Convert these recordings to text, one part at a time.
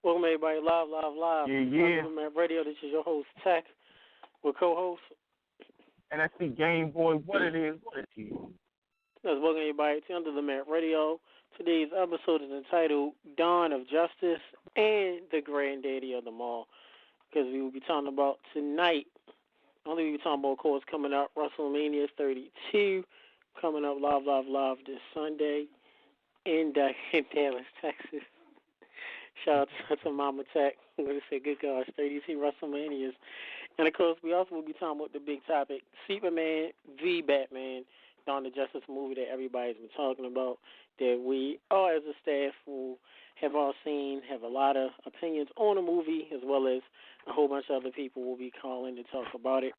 Welcome everybody, live. Yeah, On yeah. Gameboy Radio. This is your host Tech with co-host. And I see Gameboy. What it is? What it is? Let's welcome everybody to Under the Mat Radio. Today's episode is entitled Dawn of Justice and the Granddaddy of them all. Because we will be talking about tonight. Only we will be talking about, of course, coming up WrestleMania 32, coming up live this Sunday in Dallas, Texas. Shout out to Mama Tech. I'm going to say, good gosh, 32 WrestleManias. And, of course, we also will be talking about the big topic, Superman v. Batman, Dawn of Justice movie that everybody's been talking about, that we all as a staff will have all seen, have a lot of opinions on the movie, as well as a whole bunch of other people will be calling to talk about it.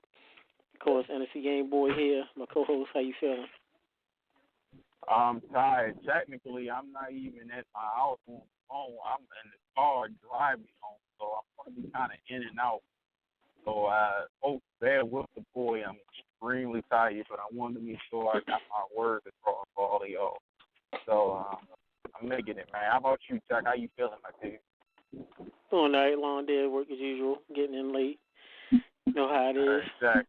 Of course, NFC Game Boy here, my co-host. How you feeling? I'm tired. Technically, I'm not even at my house on the phone. I'm in the car driving home, so I'm going to be kind of in and out. So, folks, bear with the boy. I'm extremely tired, but I wanted to make sure I got my words across for all of y'all. So, I'm making it, man. How about you, Chuck? How you feeling, my dude? All night, long day at work as usual, getting in late. You know how it is. Exactly.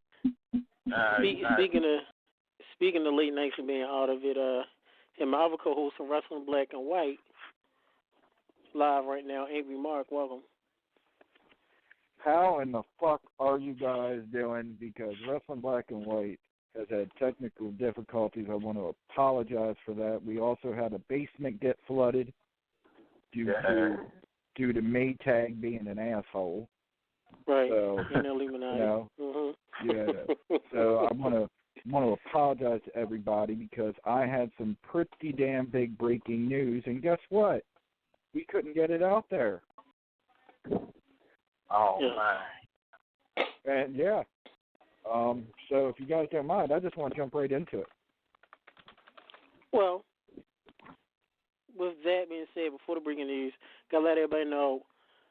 Speaking of late nights and being out of it, and my other co-host from Wrestling Black and White, live right now, Angry Mark, welcome. How in the fuck are you guys doing? Because Wrestling Black and White has had technical difficulties. I want to apologize for that. We also had a basement get flooded due to Maytag being an asshole. Right. So, Illuminati. Yeah. So I want to apologize to everybody because I had some pretty damn big breaking news, and guess what? We couldn't get it out there. Oh, yeah. man. And, yeah. So if you guys don't mind, I just want to jump right into it. Well, with that being said, before the breaking news, got to let everybody know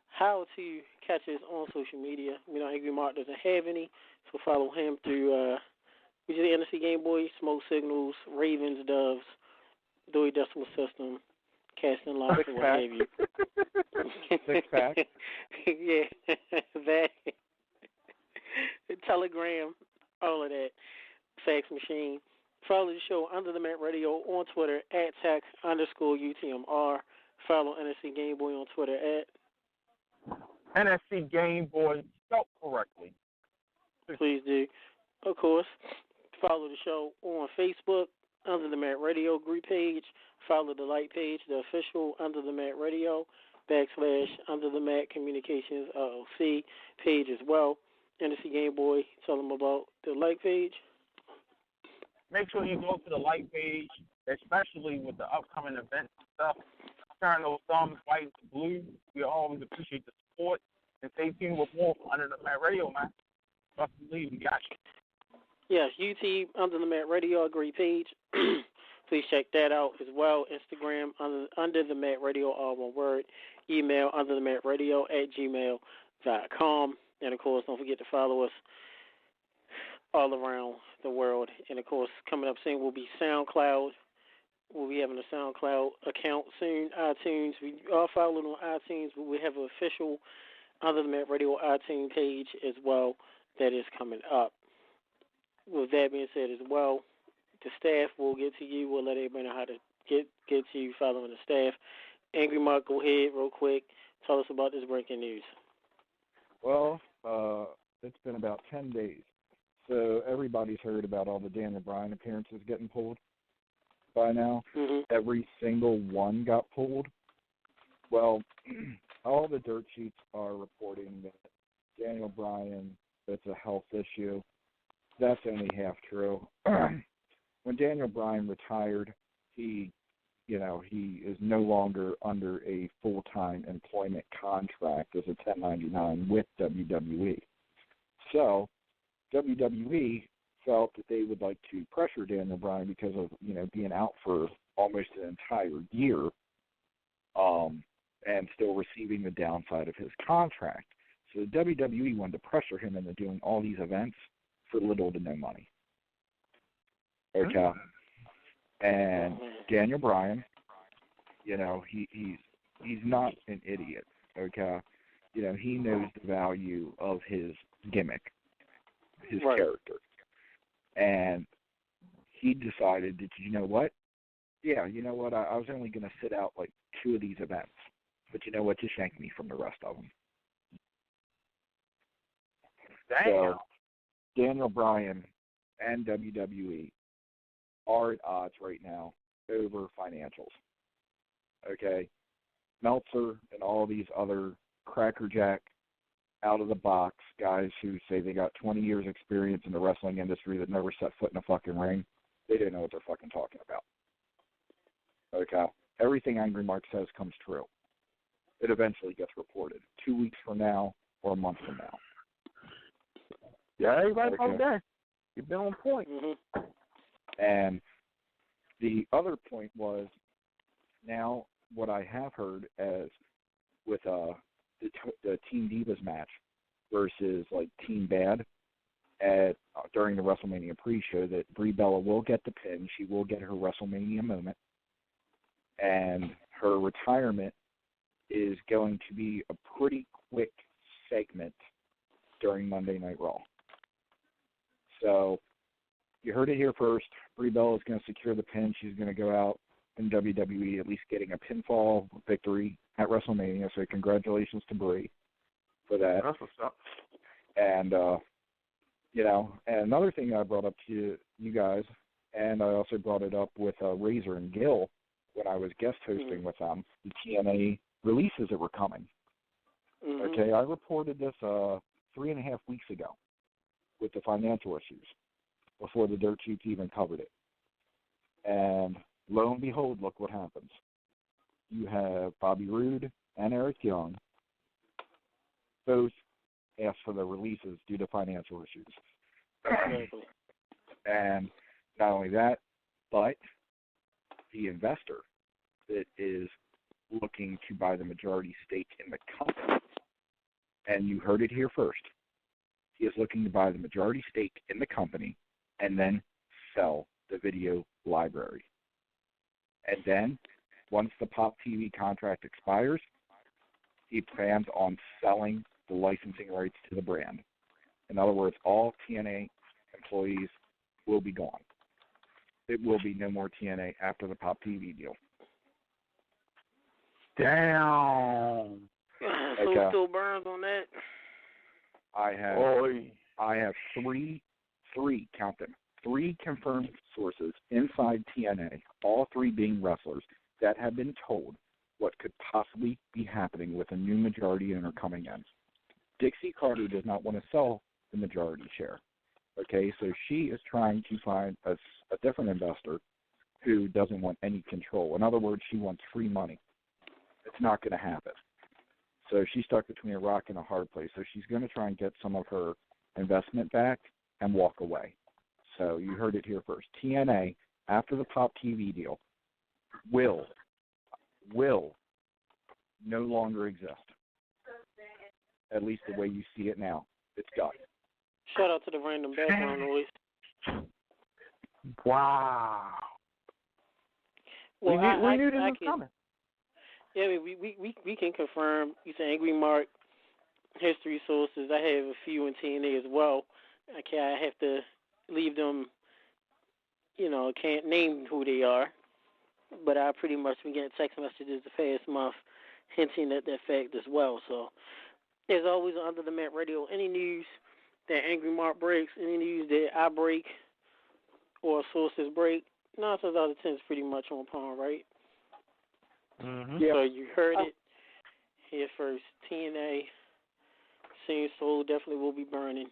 how to catch us on social media. We know Angry Mark doesn't have any, so follow him through which is the NFC Game Boy, Smoke Signals, Ravens, Doves, Dewey Decimal System, Casting Locks, and what have you. Six-pack. Yeah, that. Telegram, all of that. Fax machine. Follow the show Under the Mat Radio on Twitter at @tech_UTMR. Follow NFC Game Boy on Twitter at NFC Game Boy spelled correctly. Please do. Of course, follow the show on Facebook, Under the Mat Radio group page. Follow the like page, the official Under the Mat Radio, / Under the Mat Communications LLC page as well. NFC Game Boy, tell them about the like page. Make sure you go to the like page, especially with the upcoming events and stuff. Turn those thumbs white to blue. We always appreciate the support. And stay tuned with more from Under the Mat Radio, man. Trust and believe, we got you. Yes, YouTube Under the Mat Radio, a great page. Please check that out as well. Instagram, Under the Mat Radio, all one word. Email underthematradio@gmail.com. And, of course, don't forget to follow us all around the world. And, of course, coming up soon will be SoundCloud. We'll be having a SoundCloud account soon. iTunes, we are followed on iTunes, but we have an official Under the Mat Radio iTunes page as well that is coming up. With that being said as well, the staff will get to you. We'll let everybody know how to get to you following the staff. Angry Mark, go ahead real quick. Tell us about this breaking news. Well, it's been about 10 days. So everybody's heard about all the Daniel Bryan appearances getting pulled by now. Mm-hmm. Every single one got pulled. Well, all the dirt sheets are reporting that Daniel Bryan, it's a health issue. That's only half true. When Daniel Bryan retired, he is no longer under a full-time employment contract as a 1099 with WWE. So WWE felt that they would like to pressure Daniel Bryan because of, being out for almost an entire year and still receiving the downside of his contract. So WWE wanted to pressure him into doing all these events for little to no money. Okay. And Daniel Bryan, he's not an idiot. Okay, he knows the value of his gimmick, his Right. character, and he decided that you know what? Yeah, you know what? I was only going to sit out like 2 of these events, but you know what? Just yank me from the rest of them. Damn. So Daniel Bryan and WWE are at odds right now over financials. Okay, Meltzer and all these other crackerjack, out of the box guys who say they got 20 years experience in the wrestling industry that never set foot in a fucking ring, they didn't know what they're fucking talking about. Okay, everything Angry Mark says comes true. It eventually gets reported 2 weeks from now or a month from now. Yeah, everybody Okay. okay. You've been on point. Mm-hmm. And the other point was, now what I have heard as with the Team Divas match versus like Team Bad at during the WrestleMania pre-show, that Brie Bella will get the pin. She will get her WrestleMania moment, and her retirement is going to be a pretty quick segment during Monday Night Raw. So you heard it here first. Brie Bella is going to secure the pin. She's going to go out in WWE at least getting a pinfall victory at WrestleMania. So congratulations to Brie for that. That's what's up. And, and another thing I brought up to you guys, and I also brought it up with Razor and Gil when I was guest hosting with them, the TNA releases that were coming. Mm-hmm. Okay, I reported this 3.5 weeks ago with the financial issues before the Dirt Sheets even covered it. And lo and behold, look what happens. You have Bobby Roode and Eric Young both asked for their releases due to financial issues. Exactly. And not only that, but the investor that is looking to buy the majority stake in the company, and you heard it here first, he is looking to buy the majority stake in the company and then sell the video library. And then, once the Pop TV contract expires, he plans on selling the licensing rights to the brand. In other words, all TNA employees will be gone. It will be no more TNA after the Pop TV deal. Damn. So Okay. still burns on that. I have three, count them, 3 confirmed sources inside TNA, all 3 being wrestlers, that have been told what could possibly be happening with a new majority owner coming in. Dixie Carter does not want to sell the majority share. Okay, so she is trying to find a different investor who doesn't want any control. In other words, she wants free money. It's not going to happen. So she's stuck between a rock and a hard place. So she's going to try and get some of her investment back and walk away. So you heard it here first. TNA, after the Pop TV deal, will no longer exist. At least the way you see it now. It's done. Shout out to the random background noise. Wow. Well, we knew this was coming. Yeah, I mean, we can confirm. You said Angry Mark, history sources. I have a few in TNA as well. I have to leave them, can't name who they are. But I pretty much been getting text messages the past month hinting at that fact as well. So, there's always Under the Mat Radio. Any news that Angry Mark breaks, any news that I break or sources break, 9 times out of 10 is pretty much on par, right? Mm-hmm. So you heard it here first. TNA, Same Soul definitely will be burning.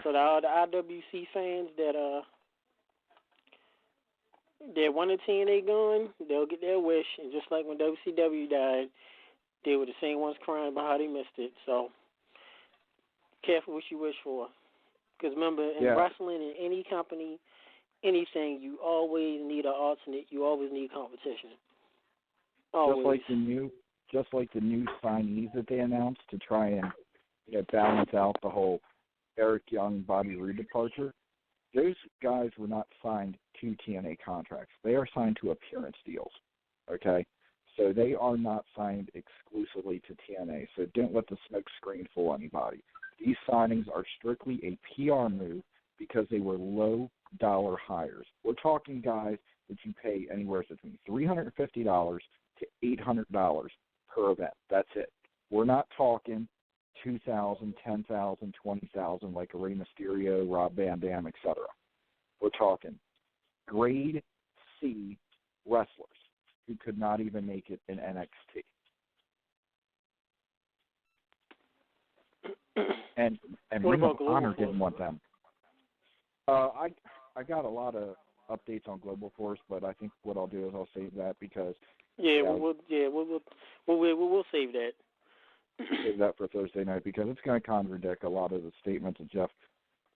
So all the IWC fans that want a TNA gun, they'll get their wish. And just like when WCW died, they were the same ones crying about how they missed it. So careful what you wish for. Because remember, in wrestling, in any company, anything, you always need an alternate. You always need competition. Always. Just like the new signees that they announced to try and balance out the whole Eric Young, Bobby Roode departure. Those guys were not signed to TNA contracts. They are signed to appearance deals. Okay, So they are not signed exclusively to TNA. So don't let the smoke screen fool anybody. These signings are strictly a PR move because they were low-dollar hires. We're talking guys that you pay anywhere between $350 to $800 per event. That's it. We're not talking $2,000, $10,000, $20,000 like Rey Mysterio, Rob Van Dam, etc. We're talking grade C wrestlers who could not even make it in NXT. And Ring of Honor didn't want them. I got a lot of updates on Global Force, but I think what I'll do is I'll save that because we'll save that. Save that for Thursday night because it's going to contradict a lot of the statements that Jeff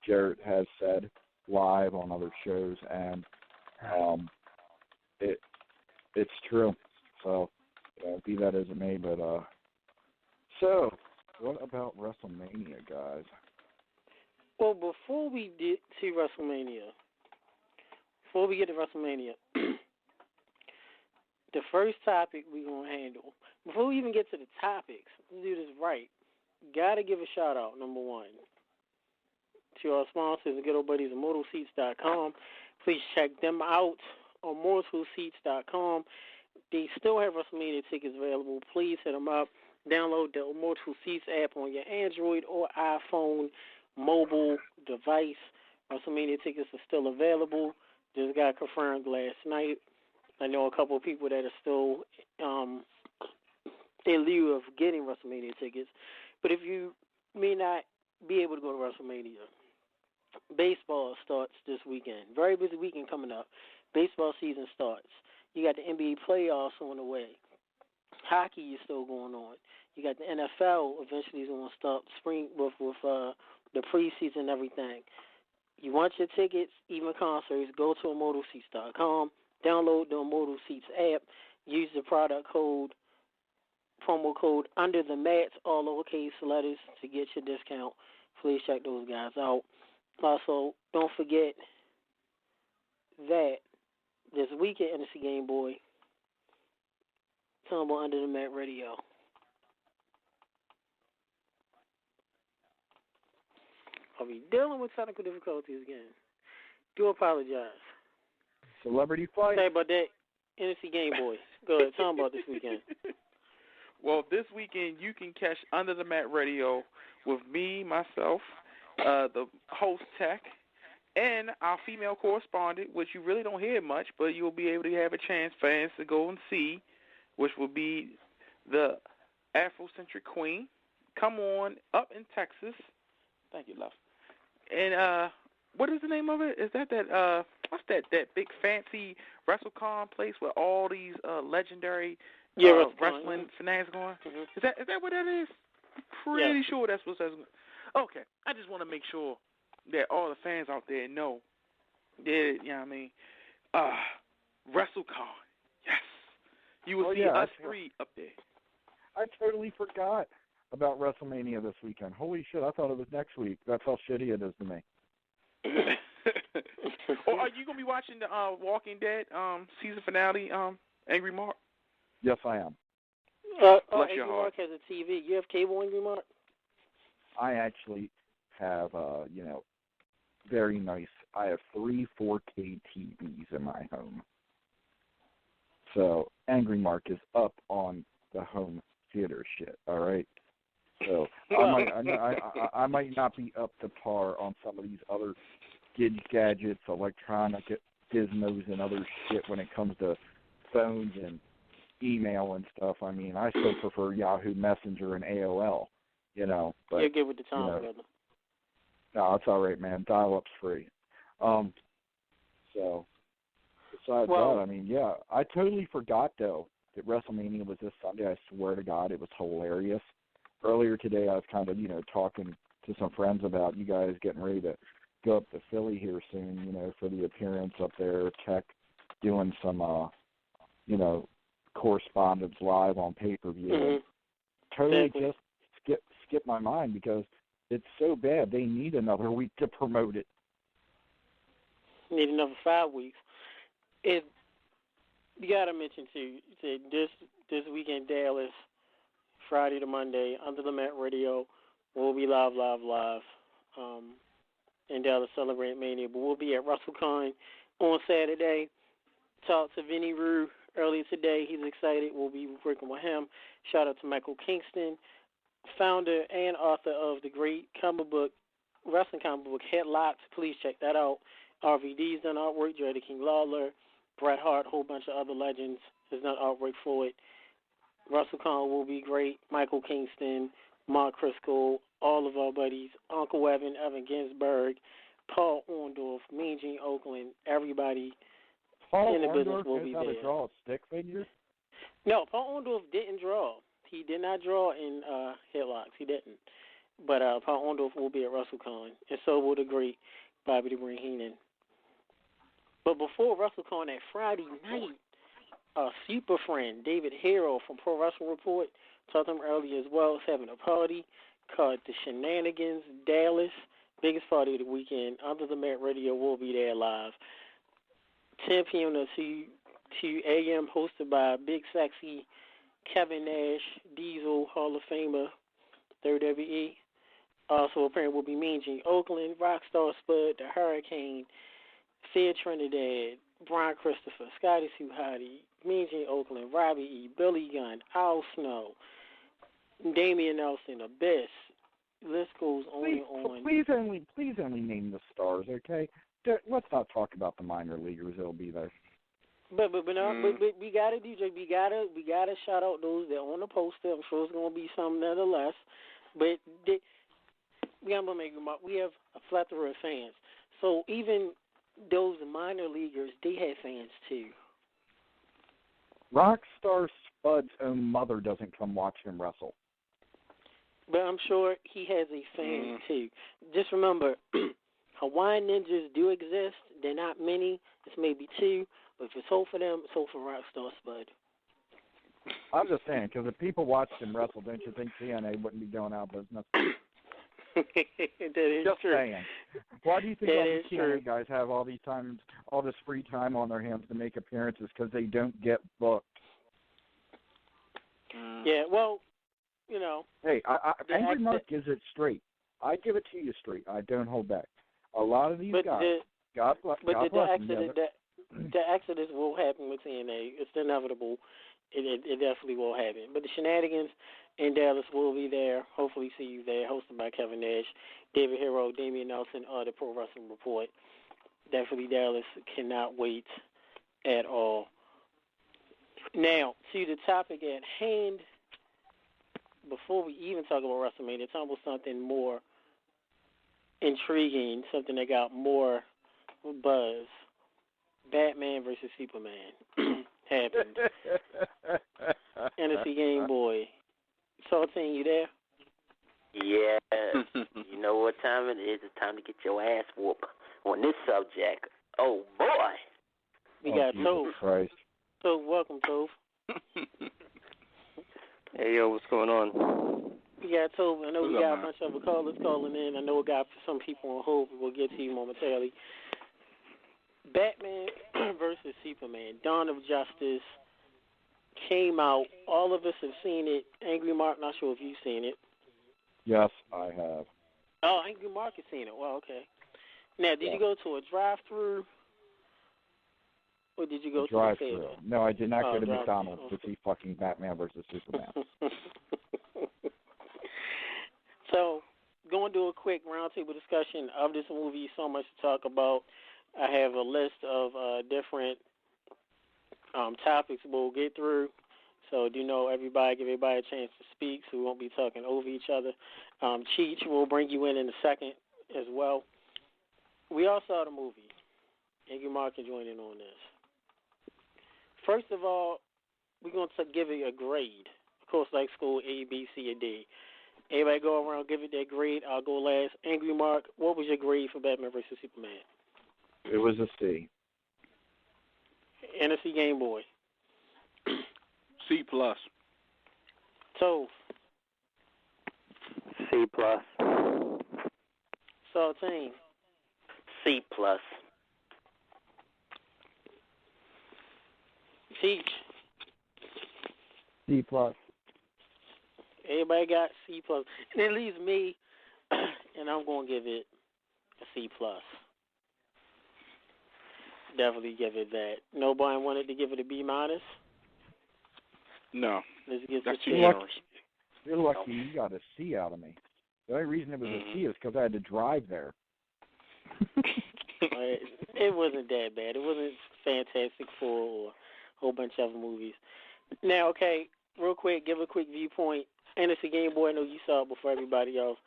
Jarrett has said live on other shows, and it's true. So be that as it may, but so what about WrestleMania, guys? Well, before we get to WrestleMania, the first topic we're going to handle, before we even get to the topics, let's do this right. Got to give a shout-out, number one, to our sponsors, the good old buddies at MortalSeats.com. Please check them out on MortalSeats.com. They still have WrestleMania tickets available. Please hit them up. Download the Mortal Seats app on your Android or iPhone mobile device. WrestleMania tickets are still available. Just got confirmed last night. I know a couple of people that are still in lieu of getting WrestleMania tickets. But if you may not be able to go to WrestleMania, baseball starts this weekend. Very busy weekend coming up. Baseball season starts. You got the NBA playoffs on the way. Hockey is still going on. You got the NFL eventually is going to start spring with the preseason and everything. You want your tickets, even concerts, go to ImmortalSeats.com, download the Immortal Seats app, use the promo code under the mats, all lowercase letters, to get your discount. Please check those guys out. Also, don't forget that this weekend NFC Gameboy, talking about Under the Mat Radio. I'll be dealing with technical difficulties again. Do apologize. Celebrity fight. Sorry about that. NFC Gameboy. Go ahead. Tell them about this weekend. Well, this weekend you can catch Under the Mat Radio with me, myself, the host Tech, and our female correspondent, which you really don't hear much, but you'll be able to have a chance, fans, to go and see, which will be the Afrocentric Queen. Come on up in Texas. Thank you, love. And what is the name of it? Is that what's that big fancy WrestleCon place where all these legendary wrestling fanatics going? Mm-hmm. Is that what that is? I'm pretty sure that's what that's. Okay, I just want to make sure that all the fans out there know that, you know what I mean, WrestleCon, yes. You will see us three up there. I totally forgot about WrestleMania this weekend. Holy shit, I thought it was next week. That's how shitty it is to me. Or are you going to be watching the Walking Dead season finale, Angry Mark? Yes, I am. Angry Mark has a TV. You have cable, Angry Mark? I actually have, very nice. I have 3 4K TVs in my home. So Angry Mark is up on the home theater shit, all right? So I might not be up to par on some of these other gadgets, electronic gizmos, and other shit when it comes to phones and email and stuff. I mean, I still prefer Yahoo Messenger and AOL, But you're good with the time, brother. No, it's all right, man. Dial-up's free. So besides that, I mean, I totally forgot though that WrestleMania was this Sunday. I swear to God, it was hilarious. Earlier today, I was kind of, talking to some friends about you guys getting ready to go up to Philly here soon, for the appearance up there. Tech doing some, correspondence live on pay-per-view. Mm-hmm. Totally just skip my mind because it's so bad. They need another week to promote it. Need another 5 weeks. You gotta mention too. You said this weekend Dallas, Friday to Monday, Under the Mat Radio. We'll be live. In Dallas celebrating Mania, but we'll be at WrestleCon on Saturday. Talked to Vinny Rue earlier today. He's excited. We'll be working with him. Shout out to Michael Kingston, founder and author of the great wrestling comic book Headlocks. Please check that out. RVD's done artwork. Jerry the King Lawler, Bret Hart, a whole bunch of other legends has done artwork for it. WrestleCon will be great. Michael Kingston, Mark Crisco, all of our buddies, Uncle Evan Ginsberg, Paul Orndorff, Mean Gene Oakland, everybody Paul in the business Orndorff will knows be how there. to draw a stick figure? No, Paul Orndorff didn't draw. He did not draw in Headlocks. He didn't. But Paul Orndorff will be at WrestleCon, and so will the great Bobby the Brain Heenan. But before WrestleCon that Friday night, super friend David Hero from Pro Wrestling Report, talked to him earlier as well, is having a party called The Shenanigans Dallas. Biggest party of the weekend. Under the Mat Radio will be there live. 10 p.m. to 2 a.m. hosted by Big Sexy Kevin Nash, Diesel, Hall of Famer, WWE. Also appearing will be Mean Gene Oakland, Rockstar Spud, The Hurricane, Fear Trinidad, Brian Christopher, Scotty Sue Hottie, Mean Gene Oakland, Robbie E., Billy Gunn, Al Snow, Damian Nelson, Abyss. List goes on and on. Please only name the stars, okay? Let's not talk about the minor leaguers that'll be there. But we gotta DJ. We gotta shout out those that are on the poster. I'm sure it's gonna be some nonetheless. But we have a plethora of fans. So even those minor leaguers, they have fans too. Rockstar Spud's own mother doesn't come watch him wrestle. But I'm sure he has a fan too. Just remember, Hawaiian Ninjas do exist. They're not many. It's maybe two. But if it's hope for them, it's hope for Rockstar Spud. I'm just saying, because if people watched him wrestle, don't you think TNA wouldn't be going out of business? That is just true. saying. Why do you think that all these TNA true. guys have all this free time on their hands to make appearances? Because they don't get booked. Yeah, well, you know. Hey, Angry Mark gives it straight. I give it to you straight. I don't hold back. A lot of these guys, God bless them. The exodus will happen with TNA. It's inevitable. It definitely will happen. But the Shenanigans in Dallas will be there. Hopefully see you there. Hosted by Kevin Nash, David Hero, Damian Nelson, the Pro Wrestling Report. Definitely Dallas. Cannot wait at all. Now, to the topic at hand, before we even talk about WrestleMania, talk about something more intriguing, something that got more buzz. Batman versus Superman happened. NFC Gameboy. Saltine, you there? Yes. You know what time it is? It's time to get your ass whooped on this subject. Oh, boy. We got Toph. Christ. Toph, welcome, Toph. Hey, yo, what's going on? We got Toph. I know we got a bunch of callers calling in. I know we got some people on hold, but we'll get to you momentarily. Batman versus Superman, Dawn of Justice, came out. All of us have seen it. Angry Mark, not sure if you've seen it. Yes, I have. Oh, Angry Mark has seen it. Well, okay. Now, did you go to a drive-through, or did you go to the theater? No, I did not go to McDonald's to see fucking Batman versus Superman. So, going to do a quick roundtable discussion of this movie. So much to talk about. I have a list of different topics we'll get through. So, give everybody a chance to speak so we won't be talking over each other. Cheech will bring you in a second as well. We all saw the movie. Angry Mark can join in on this. First of all, we're going to give it a grade. Of course, like school, A, B, C, or D. Everybody go around, give it their grade. I'll go last. Angry Mark, what was your grade for Batman vs. Superman? It was a C. NFC Gameboy. C+. Toph. C+. Saltine. C+. Teach. C plus. Everybody got C plus, and it leaves me, and I'm gonna give it a C plus. Definitely give it that. Nobody wanted to give it a B minus. No, Let's get that's the too C. generous. You're lucky you got a C out of me. The only reason it was a C is because I had to drive there. It wasn't that bad. It wasn't Fantastic Four or a whole bunch of other movies. Now, okay, real quick, give a quick viewpoint. And it's a Game Boy. I know you saw it before everybody else.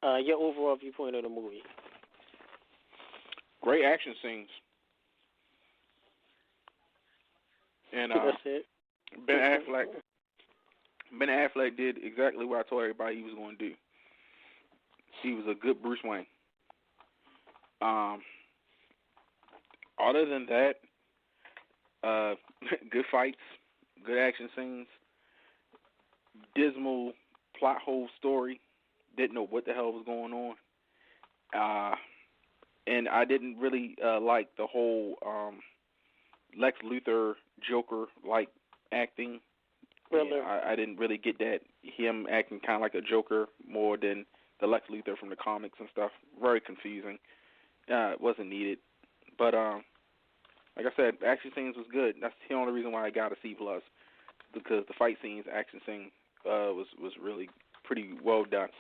Your overall viewpoint of the movie. Great action scenes. And That's it. Ben Affleck did exactly what I told everybody he was going to do. He was a good Bruce Wayne. Other than that, good fights, good action scenes, dismal plot hole story. Didn't know what the hell was going on. And I didn't really like the whole Lex Luthor Joker-like acting. Really? Yeah, I didn't really get that. Him acting kind of like a Joker more than the Lex Luthor from the comics and stuff. Very confusing. It wasn't needed. But like I said, action scenes was good. That's the only reason why I got a C+, because the fight scenes, action scene was really pretty well done.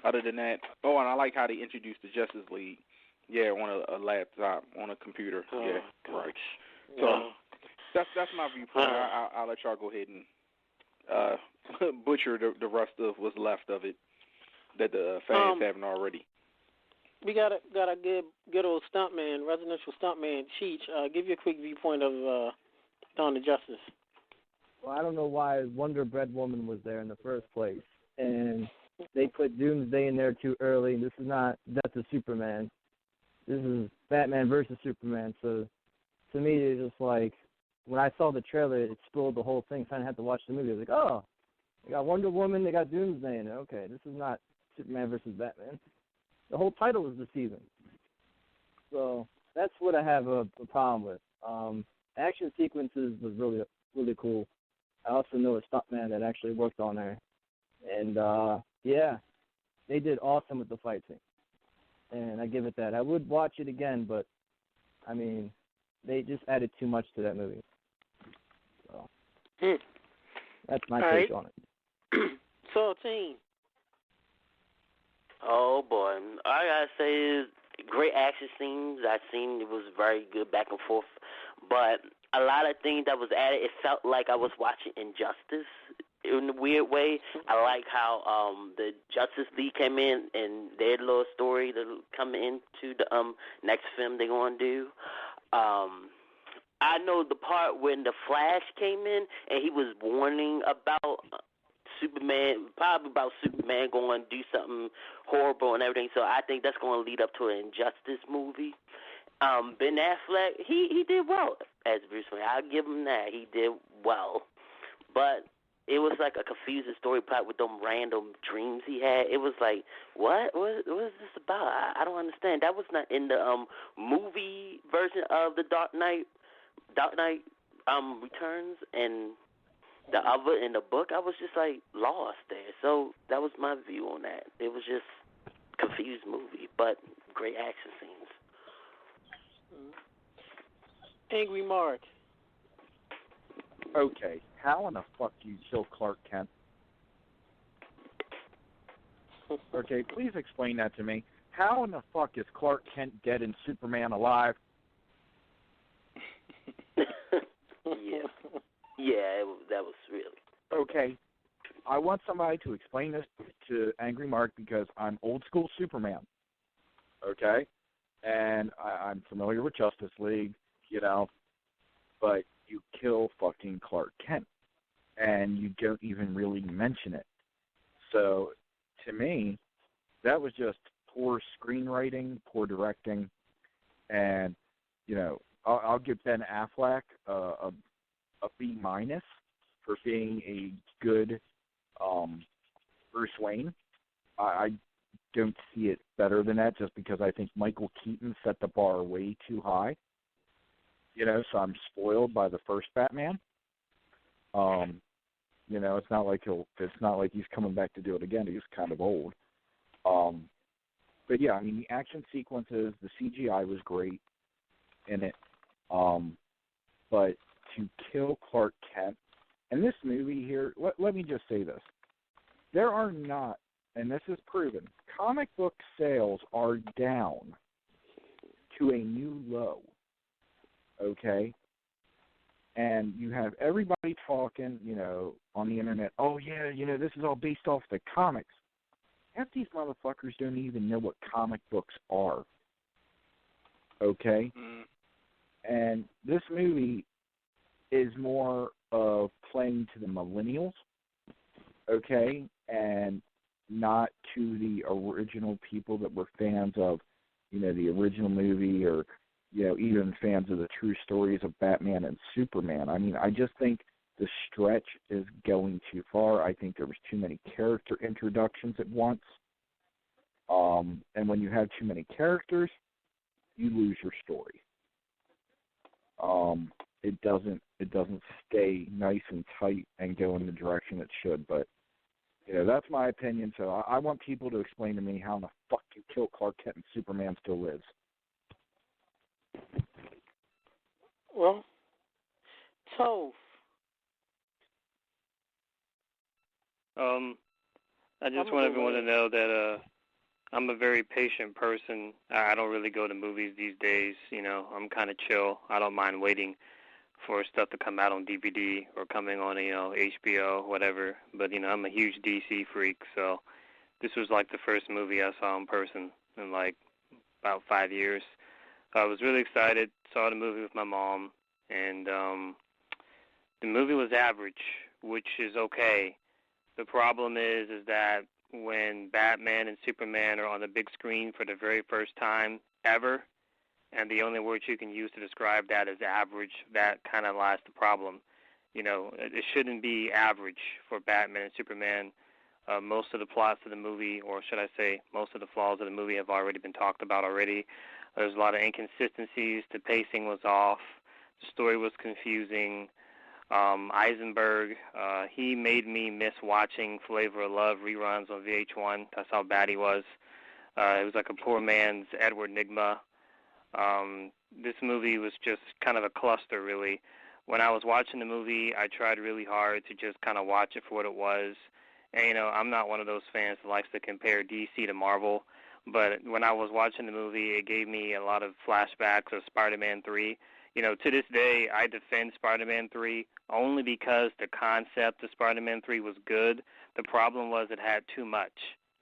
Other than that, and I like how they introduced the Justice League. Yeah, on a laptop, on a computer. Yeah, right. So that's my viewpoint. I'll let y'all go ahead and butcher the rest of what's left of it that the fans haven't already. We got a good old stuntman, residential stuntman, Cheech. Give you a quick viewpoint of Dawn of Justice. Well, I don't know why Wonder Bread Woman was there in the first place, and they put Doomsday in there too early. This is not Death of Superman. This is Batman versus Superman. So to me, it's just like, when I saw the trailer, it spoiled the whole thing, so I didn't have to watch the movie. I was like, oh, they got Wonder Woman, they got Doomsday in it. Okay, this is not Superman versus Batman. The whole title is deceiving. So that's what I have a problem with. Action sequences was really, really cool. I also know a stuntman that actually worked on there. And, yeah, they did awesome with the fight scene. And I give it that. I would watch it again, but, I mean, they just added too much to that movie. So that's my take on it. So, team. Oh boy, all I gotta say is great action scenes. I seen it was very good back and forth, but a lot of things that was added. It felt like I was watching Injustice in a weird way. I like how the Justice League came in and their little story to come into the next film they're gonna do. I know the part when the Flash came in and he was warning about Superman, probably about Superman going to do something horrible and everything. So I think that's going to lead up to an Injustice movie. Ben Affleck, he did well as Bruce Wayne. I'll give him that. He did well. But it was like a confusing story plot with them random dreams he had. It was like, what is this about? I don't understand. That was not in the movie version of the Dark Knight Returns, and the other in the book, I was just like lost there. So that was my view on that. It was just a confused movie, but great action scenes. Angry Mark. Okay, how in the fuck do you kill Clark Kent? Okay, please explain that to me. How in the fuck is Clark Kent dead and Superman alive? Yeah, that was really... Okay, I want somebody to explain this to Angry Mark because I'm old school Superman, okay? And I'm familiar with Justice League, but you kill fucking Clark Kent, and you don't even really mention it. So, to me, that was just poor screenwriting, poor directing, and, I'll give Ben Affleck a B- for being a good Bruce Wayne. I don't see it better than that just because I think Michael Keaton set the bar way too high. So I'm spoiled by the first Batman. You know, it's not like he's coming back to do it again. He's kind of old. But yeah, I mean, the action sequences, the CGI was great in it. But to kill Clark Kent, and this movie here, let me just say this. There are not, and this is proven, comic book sales are down to a new low, okay? And you have everybody talking, you know, on the internet, oh, yeah, you know, this is all based off the comics. Half these motherfuckers don't even know what comic books are, okay? And this movie is more of playing to the millennials, okay, and not to the original people that were fans of, you know, the original movie, or, you know, even fans of the true stories of Batman and Superman. I mean, I just think the stretch is going too far. I think there was too many character introductions at once. And when you have too many characters, you lose your story. It doesn't stay nice and tight and go in the direction it should. But, you know, that's my opinion. So I want people to explain to me how in the fuck you kill Clark Kent and Superman still lives. Well, Toph. I just want everyone to know that I'm a very patient person. I don't really go to movies these days. You know, I'm kind of chill. I don't mind waiting for stuff to come out on DVD or coming on, you know, HBO, whatever. But, you know, I'm a huge DC freak, so this was like the first movie I saw in person in like about 5 years. I was really excited, saw the movie with my mom, and the movie was average, which is okay. The problem is that when Batman and Superman are on the big screen for the very first time ever, and the only word you can use to describe that is average, that kind of lies the problem. You know, it shouldn't be average for Batman and Superman. Most of the plots of the movie, or should I say most of the flaws of the movie, have already been talked about already. There's a lot of inconsistencies. The pacing was off. The story was confusing. Eisenberg, he made me miss watching Flavor of Love reruns on VH1. That's how bad he was. It was like a poor man's Edward Nygma. This movie was just kind of a cluster, really. When I was watching the movie, I tried really hard to just kind of watch it for what it was. And, you know, I'm not one of those fans that likes to compare DC to Marvel, but when I was watching the movie, it gave me a lot of flashbacks of Spider-Man 3. You know, to this day, I defend Spider-Man 3 only because the concept of Spider-Man 3 was good. The problem was it had too much.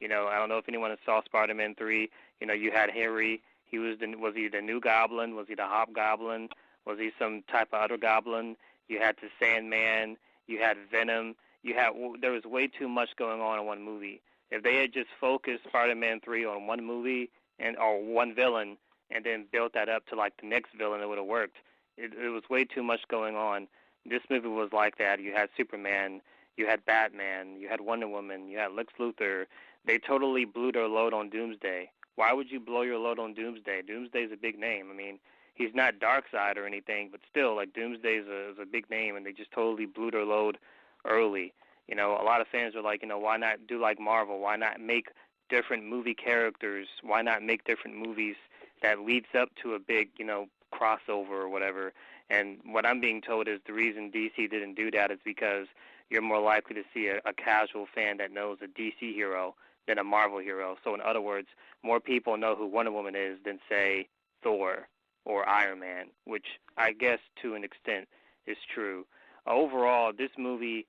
You know, I don't know if anyone saw Spider-Man 3. You know, you had Harry. Was he the new Goblin? Was he the Hobgoblin? Was he some type of other Goblin? You had the Sandman. You had Venom. There was way too much going on in one movie. If they had just focused Spider-Man 3 on one movie or one villain, and then built that up to like the next villain, it would have worked. It was way too much going on. This movie was like that. You had Superman, you had Batman, you had Wonder Woman, you had Lex Luthor. They totally blew their load on Doomsday. Why would you blow your load on Doomsday? Doomsday's a big name. I mean, he's not Darkseid or anything, but still, like, Doomsday is a big name, and they just totally blew their load early. You know, a lot of fans are like, you know, why not do like Marvel? Why not make different movie characters? Why not make different movies that leads up to a big, you know, crossover or whatever? And what I'm being told is the reason DC didn't do that is because you're more likely to see a casual fan that knows a DC hero than a Marvel hero. So in other words, more people know who Wonder Woman is than, say, Thor or Iron Man, which I guess to an extent is true. Overall, this movie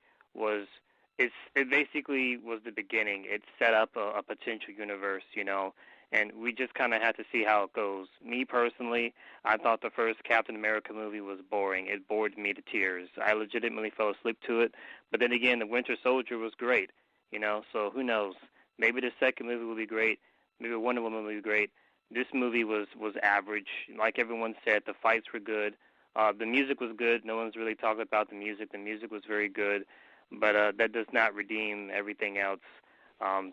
it basically was the beginning. It set up a potential universe, you know, and we just kind of had to see how it goes. Me personally, I thought the first Captain America movie was boring. It bored me to tears. I legitimately fell asleep to it. But then again, The Winter Soldier was great, you know, so who knows? Maybe the second movie will be great. Maybe Wonder Woman will be great. This movie was average. Like everyone said, the fights were good. The music was good. No one's really talking about the music. The music was very good. But that does not redeem everything else.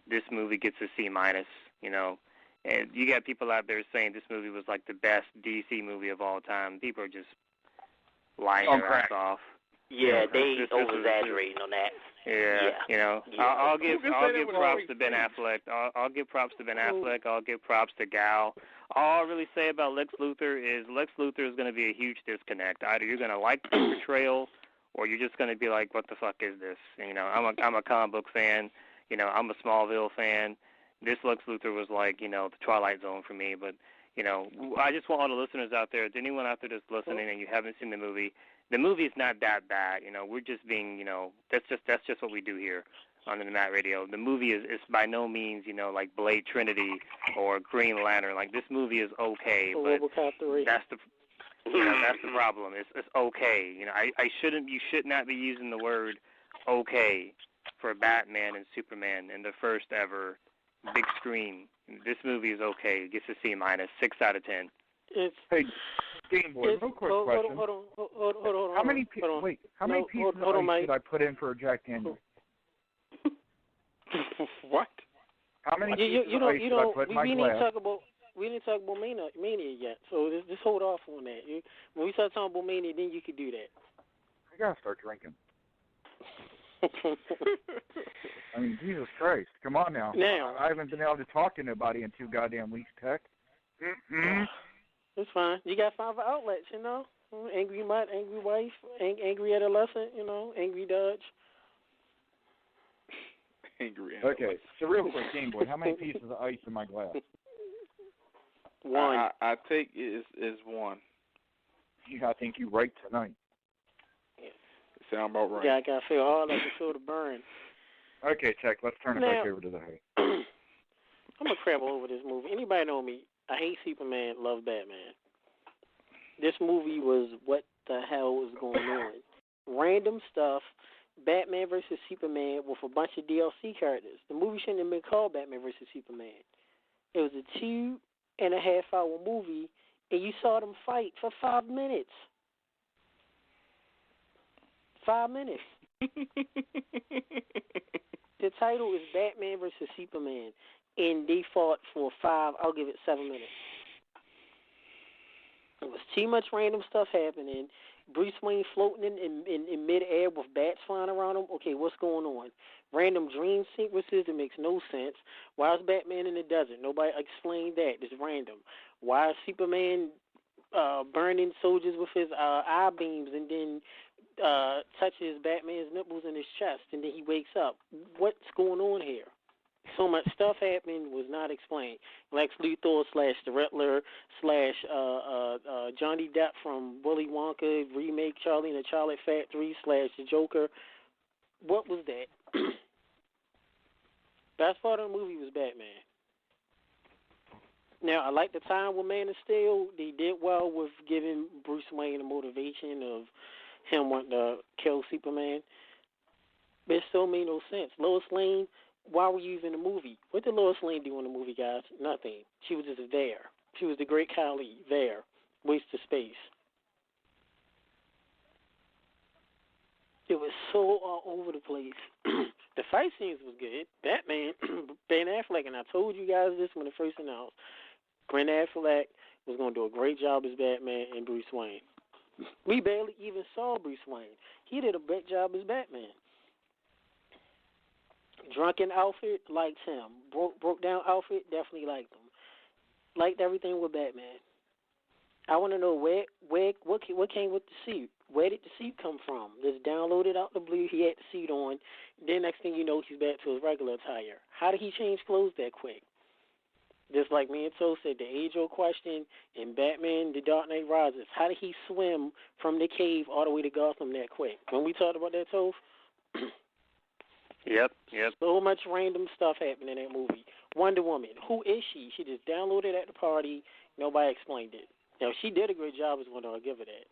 This movie gets a C-, you know. And you got people out there saying this movie was like the best DC movie of all time. People are just lying their ass off. Yeah, they over-exaggerating on that. Yeah, you know, I'll give props to Ben Affleck. I'll give props to Ben Affleck. I'll give props to Gal. All I'll really say about Lex Luthor is going to be a huge disconnect. Either you're going to like the portrayal, or you're just going to be like, what the fuck is this? And, you know, I'm a comic book fan. You know, I'm a Smallville fan. This Lex Luthor was like, you know, the Twilight Zone for me. But, you know, I just want all the listeners out there, anyone out there that's listening and you haven't seen the movie is not that bad. You know, we're just being, you know, that's just what we do here on the Matt Radio. The movie is by no means, you know, like Blade Trinity or Green Lantern. Like, this movie is okay, but that's the problem. It's okay. You know, you should not be using the word okay for Batman and Superman in the first ever big screen. This movie is okay. It gets a C-, 6 out of 10. Hey, Gameboy, real quick question. Hold on. How many pieces of ice should I put in for a Jack Daniels? What? How many pieces of ice should I put in my glass? We didn't talk about Mania yet, so just hold off on that. When we start talking about Mania, then you could do that. I gotta start drinking. I mean, Jesus Christ, come on now. I haven't been able to talk to nobody in 2 goddamn weeks, Tech. It's fine. You got 5 outlets, you know. Angry mutt, angry wife, angry adolescent, you know, angry Dodge. Angry. Okay, so real quick, Gameboy, how many pieces of ice in my glass? 1. I think is 1. I think you're right tonight. Sound about right. Yeah, I gotta feel all that to feel the burn. Okay, Tech, let's turn it back over to the hay. I'm gonna crap over this movie. Anybody know me? I hate Superman, love Batman. This movie was what the hell was going on? Random stuff. Batman versus Superman with a bunch of DLC characters. The movie shouldn't have been called Batman versus Superman. It was a 2.5-hour movie, and you saw them fight for 5 minutes. 5 minutes. The title is Batman versus Superman, and they fought for 5. I'll give it 7 minutes. It was too much random stuff happening. Bruce Wayne floating in midair with bats flying around him. Okay, what's going on? Random dream sequences that makes no sense. Why is Batman in the desert? Nobody explained that. It's random. Why is Superman burning soldiers with his eye beams and then touches Batman's nipples in his chest and then he wakes up? What's going on here? So much stuff happened was not explained. Lex Luthor / the Riddler / Johnny Depp from Willy Wonka remake, Charlie and the Chocolate Factory / the Joker. What was that? Best part of the movie was Batman. Now, I like the time with Man of Steel. They did well with giving Bruce Wayne the motivation of him wanting to kill Superman. But it still made no sense. Lois Lane, why were you even in the movie? What did Lois Lane do in the movie, guys? Nothing. She was just there. She was the great Kali there. Waste of space. It was so all over the place. The fight scenes was good. Batman, Ben Affleck, and I told you guys this when it first announced, Ben Affleck was going to do a great job as Batman and Bruce Wayne. We barely even saw Bruce Wayne. He did a great job as Batman. Drunken outfit, liked him. Broke down outfit, definitely liked him. Liked everything with Batman. I want to know what came with the suit. Where did the suit come from? Just downloaded out the blue. He had the suit on. Then next thing you know, he's back to his regular attire. How did he change clothes that quick? Just like me and Toe said, the age-old question in Batman, The Dark Knight Rises. How did he swim from the cave all the way to Gotham that quick? When we talked about that, Toe? Yep. So much random stuff happened in that movie. Wonder Woman, who is she? She just downloaded at the party. Nobody explained it. Now, she did a great job as Wonder Woman, I'll give her that.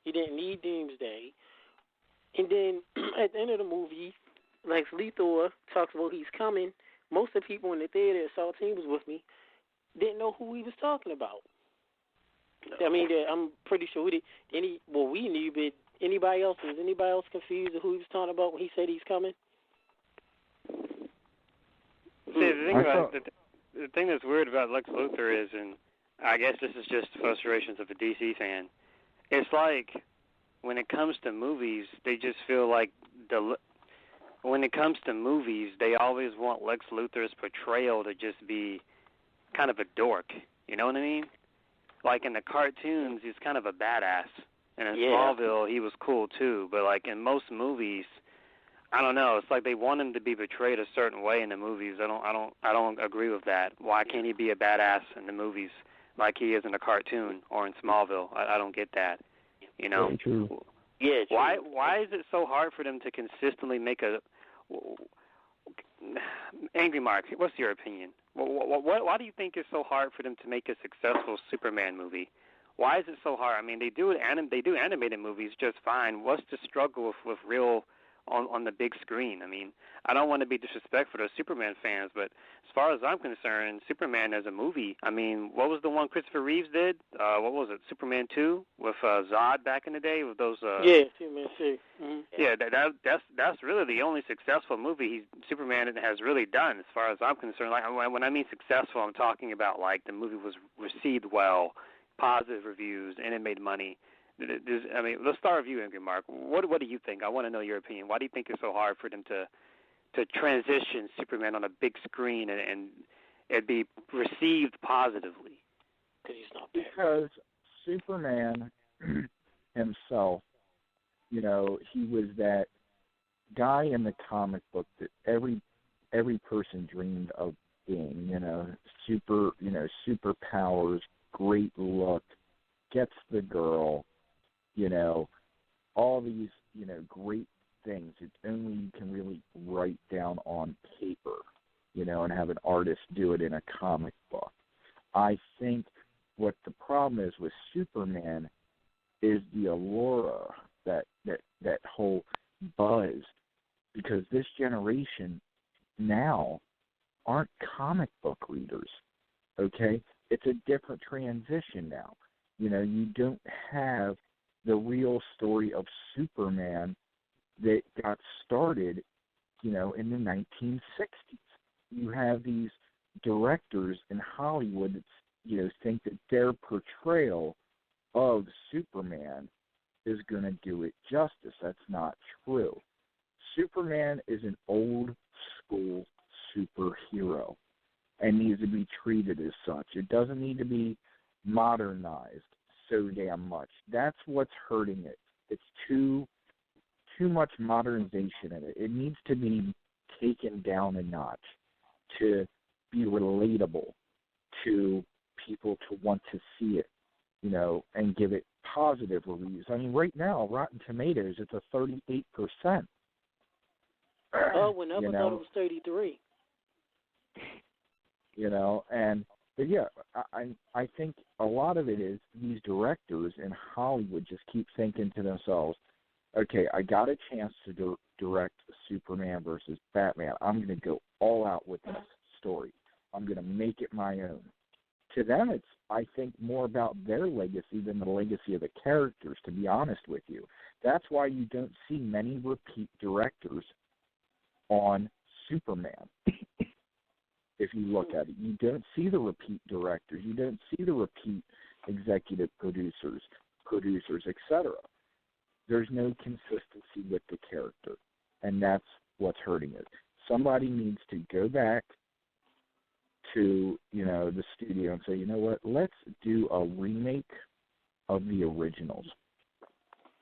He didn't need Doomsday. And then at the end of the movie, Lex Luthor talks about he's coming. Most of the people in the theater, Saltine was with me, didn't know who he was talking about. I mean, I'm pretty sure we knew, but anybody else, was anybody else confused of who he was talking about when he said he's coming? See, the thing that's weird about Lex Luthor is, and I guess this is just frustrations of a DC fan, it's like when it comes to movies, they just feel like when it comes to movies, they always want Lex Luthor's portrayal to just be kind of a dork. You know what I mean? Like in the cartoons, he's kind of a badass. And in Smallville, he was cool too. But like in most movies, I don't know. It's like they want him to be portrayed a certain way in the movies. I don't agree with that. Why can't he be a badass in the movies like he is in a cartoon or in Smallville? I don't get that. You know. Very true. Yeah. True. Why is it so hard for them to consistently make a Angry Mark? What's your opinion? Why do you think it's so hard for them to make a successful Superman movie? Why is it so hard? I mean, they do animated movies just fine. What's the struggle with real on the big screen? I mean, I don't want to be disrespectful to Superman fans, but as far as I'm concerned, Superman as a movie, I mean, what was the one Christopher Reeves did? What was it, Superman 2 with Zod back in the day with those Superman 2. Mm-hmm. Yeah, that's really the only successful movie Superman has really done as far as I'm concerned. Like when I mean successful, I'm talking about like the movie was received well, positive reviews, and it made money. I mean, let's start with you, Angry Mark. What do you think? I want to know your opinion. Why do you think it's so hard for them to transition Superman on a big screen and it be received positively? Because Superman himself, you know, he was that guy in the comic book that every person dreamed of being. You know, superpowers, great look, gets the girl. You know, all these, you know, great things that only you can really write down on paper, you know, and have an artist do it in a comic book. I think what the problem is with Superman is the allure, that whole buzz, because this generation now aren't comic book readers, okay? It's a different transition now. You know, you don't have the real story of Superman that got started, you know, in the 1960s. You have these directors in Hollywood that, you know, think that their portrayal of Superman is going to do it justice. That's not true. Superman is an old school superhero and needs to be treated as such. It doesn't need to be modernized so damn much. That's what's hurting it. It's too much modernization in it. It needs to be taken down a notch to be relatable to people, to want to see it, you know, and give it positive reviews. I mean, right now, Rotten Tomatoes, it's a 38%. Oh, whenever I thought it was 33. You know, but yeah, I think a lot of it is these directors in Hollywood just keep thinking to themselves, okay, I got a chance to direct Superman versus Batman. I'm going to go all out with this story. I'm going to make it my own. To them, it's, I think, more about their legacy than the legacy of the characters, to be honest with you. That's why you don't see many repeat directors on Superman. If you look at it, you don't see the repeat directors. You don't see the repeat executive producers, etc. There's no consistency with the character, and that's what's hurting it. Somebody needs to go back to, you know, the studio and say, you know what, let's do a remake of the originals.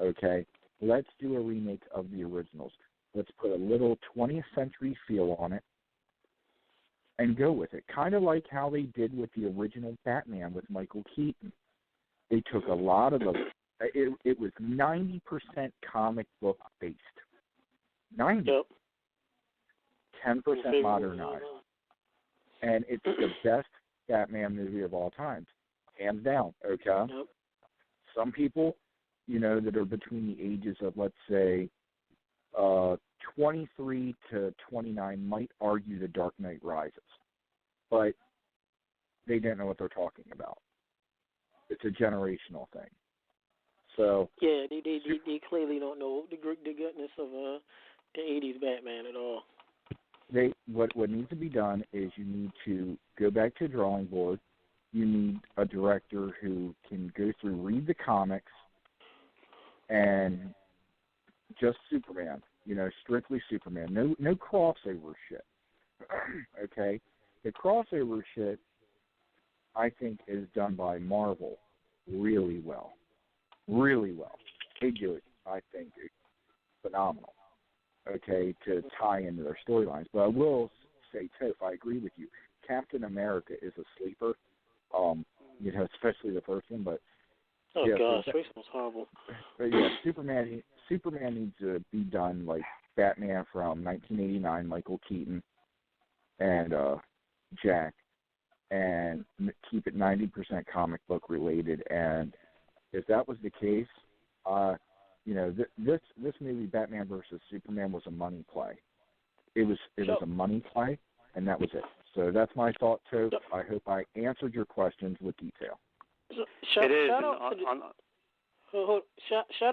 Okay? Let's do a remake of the originals. Let's put a little 20th century feel on it and go with it. Kind of like how they did with the original Batman with Michael Keaton. They took a lot of the... It was 90% comic book based. 90. Yep. 10% modernized. And it's the best Batman movie of all time. Hands down, okay? Yep. Some people, you know, that are between the ages of, let's say, 23 to 29 might argue The Dark Knight Rises. But they don't know what they're talking about. It's a generational thing. So yeah, they clearly don't know the goodness of the 80s Batman at all. What needs to be done is you need to go back to the drawing board. You need a director who can go through, read the comics, and just Superman, strictly Superman. No crossover shit. Okay? The crossover shit, I think, is done by Marvel really well. Really well. They do it, I think, phenomenal, okay, to tie into their storylines. But I will say, Toph, I agree with you. Captain America is a sleeper, especially the first one. But gosh, first one's horrible. But yeah, Superman needs to be done like Batman from 1989, Michael Keaton, and Jack, and keep it 90% comic book related. And if that was the case, this movie, Batman versus Superman, was a money play. It was a money play, and that was it. So that's my thought, Toph. I hope I answered your questions with detail. Shout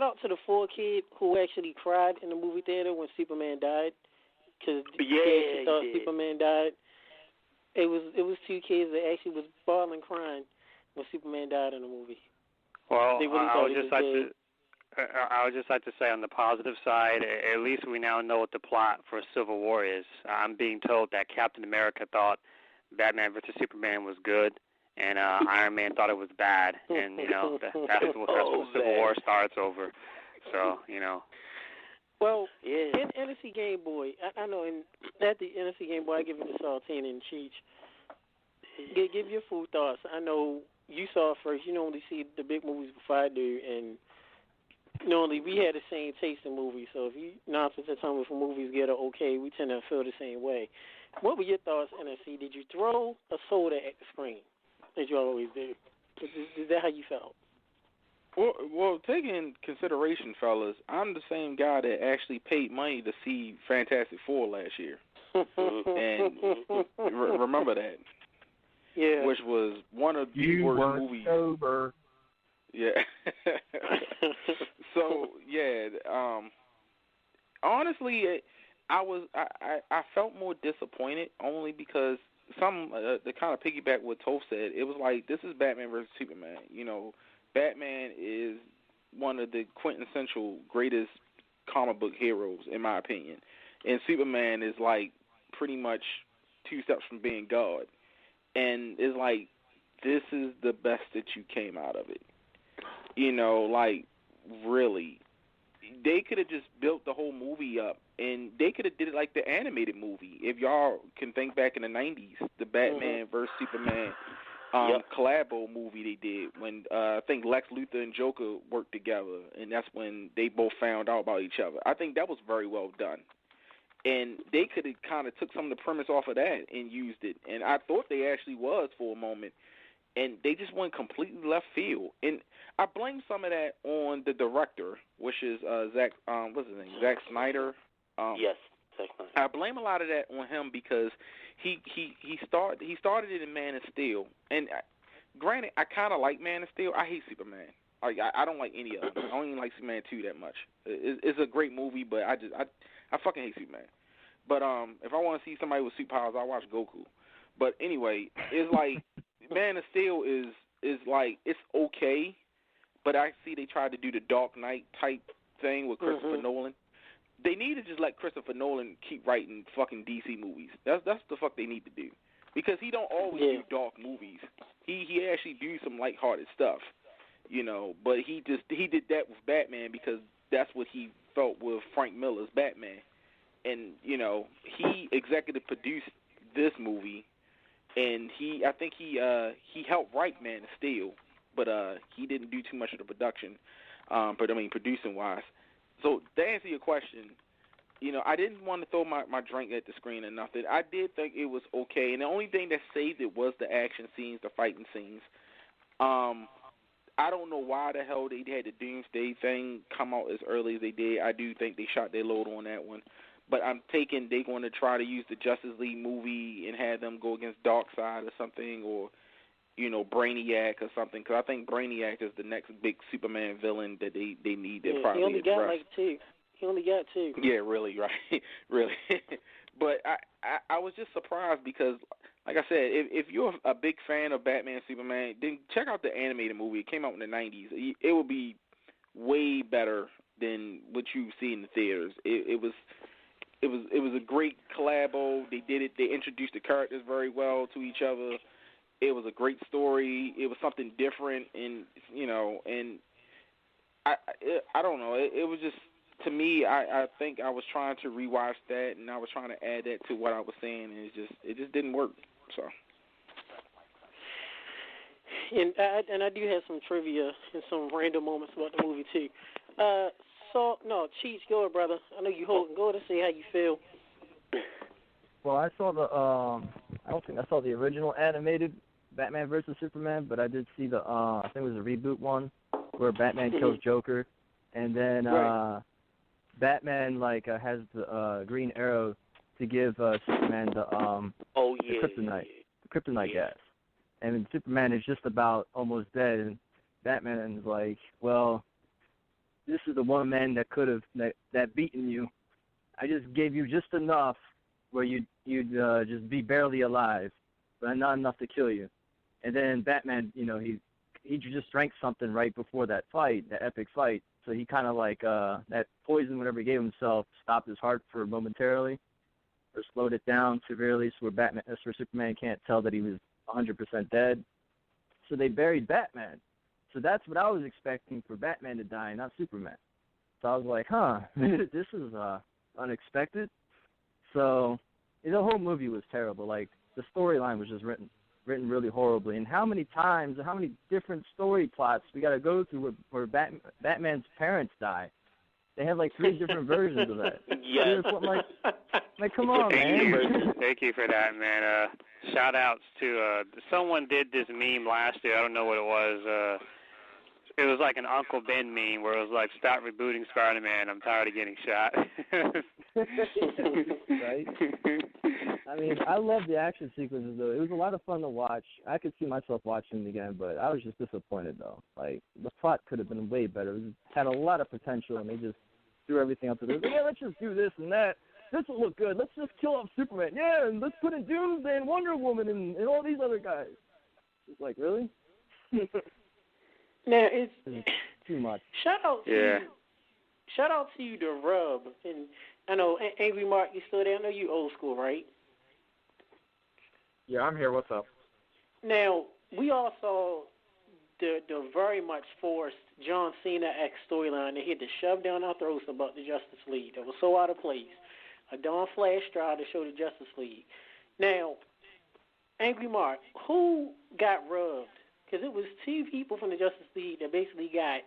out to the 4 kid who actually cried in the movie theater when Superman died, because they thought Superman died. It was 2 kids that actually was bawling, crying when Superman died in the movie. Well, I would just like to say, on the positive side, at least we now know what the plot for Civil War is. I'm being told that Captain America thought Batman versus Superman was good, and Iron Man thought it was bad, and that's what Civil War starts over. So Well, in NFC Gameboy, I know at the NFC Gameboy, I give it to Saltine and Cheech. Give your full thoughts. I know you saw it first. You normally see the big movies before I do, and normally we had the same taste in movies. So if you 9% tell me if movies get okay, we tend to feel the same way. What were your thoughts, NFC? Did you throw a soda at the screen, as you always do? Is that how you felt? Well, take in consideration, fellas, I'm the same guy that actually paid money to see Fantastic Four last year. And remember that. Yeah. Which was one of the worst movies. Sober. Yeah. So, yeah, honestly, I felt more disappointed only because the kind of piggyback what Toph said, it was like, this is Batman versus Superman. Batman is one of the quintessential greatest comic book heroes, in my opinion. And Superman is like pretty much 2 steps from being God. And it's like, this is the best that you came out of it. Really. They could have just built the whole movie up, and they could have did it like the animated movie. If y'all can think back in the 90s, the Batman versus Superman collabo movie they did when I think Lex Luthor and Joker worked together, and that's when they both found out about each other. I think that was very well done. And they could have kind of took some of the premise off of that and used it. And I thought they actually was for a moment. And they just went completely left field. And I blame some of that on the director, which is Zack Snyder. Yes, Zack Snyder. I blame a lot of that on him because he started it in Man of Steel. And granted, I kind of like Man of Steel. I hate Superman. I don't like any of them. I don't even like Superman 2 that much. It's a great movie, but I fucking hate Superman. But if I want to see somebody with superpowers, I'll watch Goku. But anyway, it's like Man of Steel is like, it's okay, but I see they tried to do the Dark Knight type thing with Christopher Nolan. They need to just let Christopher Nolan keep writing fucking DC movies. That's the fuck they need to do, because he don't always do dark movies. He actually do some lighthearted stuff, But he did that with Batman because that's what he felt with Frank Miller's Batman, and he executive produced this movie. And I think he helped write Man of Steel, but he didn't do too much of the production, producing wise. So to answer your question, I didn't want to throw my drink at the screen or nothing. I did think it was okay, and the only thing that saved it was the action scenes, the fighting scenes. I don't know why the hell they had the Doomsday thing come out as early as they did. I do think they shot their load on that one. But I'm taking they're going to try to use the Justice League movie and have them go against Darkseid or something, or, Brainiac or something. Because I think Brainiac is the next big Superman villain that they need to probably address. He only got like 2. He only got 2. Yeah, really, right. Really. But I was just surprised because, like I said, if you're a big fan of Batman, Superman, then check out the animated movie. It came out in the 90s. It would be way better than what you see in the theaters. It was a great collabo. They did it. They introduced the characters very well to each other. It was a great story. It was something different, and I don't know. It was just, to me, I think I was trying to rewatch that, and I was trying to add that to what I was saying, and it just didn't work. So. And I do have some trivia and some random moments about the movie too. Cheech, go ahead, brother. I know you holding. Go ahead and say how you feel. Well, I saw I don't think I saw the original animated Batman versus Superman, but I did see the I think it was a reboot one where Batman kills Joker, and then Batman has the Green Arrow to give Superman the kryptonite gas, and Superman is just about almost dead, and Batman is like, well, this is the one man that could have that beaten you. I just gave you just enough where you'd just be barely alive, but not enough to kill you. And then Batman, he just drank something right before that fight, that epic fight. So he kind of that poison, whatever he gave himself, stopped his heart for momentarily, or slowed it down severely, so where Superman can't tell that he was 100% dead. So they buried Batman. So that's what I was expecting, for Batman to die, not Superman. So I was like, this is unexpected. So the whole movie was terrible. Like, the storyline was just written really horribly. And how many different story plots we got to go through where Batman's parents die? They have 3 different versions of that. Yes. Come on, man. Thank you for that, man. Shout outs to someone did this meme last year. I don't know what it was. It was like an Uncle Ben meme where it was like, stop rebooting Spider-Man. I'm tired of getting shot. Right? I mean, I love the action sequences, though. It was a lot of fun to watch. I could see myself watching it again, but I was just disappointed, though. The plot could have been way better. It had a lot of potential, and they just threw everything up to this. Yeah, let's just do this and that. This will look good. Let's just kill off Superman. Yeah, and let's put in Doomsday and Wonder Woman and all these other guys. It's like, really? Now, it's too much. Shout out to you, The Rub. And I know, Angry Mark, you still there? I know you old school, right? Yeah, I'm here. What's up? Now, we all saw the very much forced John Cena X storyline. They had to shove down our throats about the Justice League. That was so out of place. A Dawn Flash tried to show the Justice League. Now, Angry Mark, who got rubbed? Because it was 2 people from the Justice League that basically got